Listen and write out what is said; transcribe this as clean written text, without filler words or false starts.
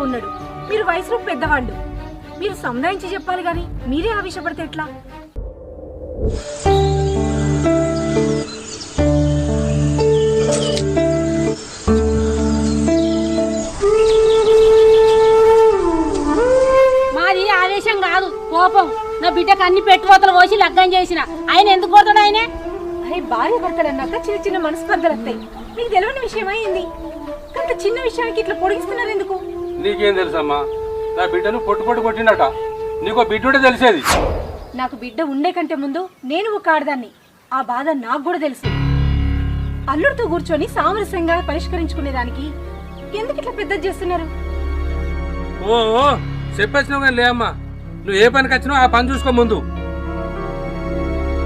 ఉన్నాడు, మీరు వయసులో పెద్దవాళ్ళు, మీరు సముదాయించి చెప్పాలి గాని మీరే ఆవేశపడితే ఎట్లా? మాది ఆవేశం కాదు, కోపం. నా బిడ్డకు అన్ని పెట్టుబోతలు పోసి లగ్గం చేసిన ఆయన ఎందుకు కొడతాడు? ఆయనే అరే భార్య భర్తలు అన్నాక చిన్న చిన్న మనస్పర్ధలు వస్తాయి. మీకు తెలియని విషయం అయింది, అంత చిన్న విషయానికి ఇట్లా పొడిగిస్తున్నారు ఎందుకు? నీకేం తెలుసమ్మా? నా బిడ్డను పొట్టు కొట్టినట నీకో బిడ్డ తెలిసేది. నాకు బిడ్డ ఉండే కంటే ముందు నేను ఒక ఆడదాన్ని, ఆ బాధ నాకు కూడా తెలుసు. అల్లుడితో కూర్చొని సామరస్యంగా పరిష్కరించుకునేదానికి ఎందుకు ఇట్లా పెద్ద చేస్తున్నారు? ఓ చెప్పేసినావు కానీ లే అమ్మా, నువ్వు ఏ పనికి వచ్చినావు ఆ పని చూసుకో ముందు.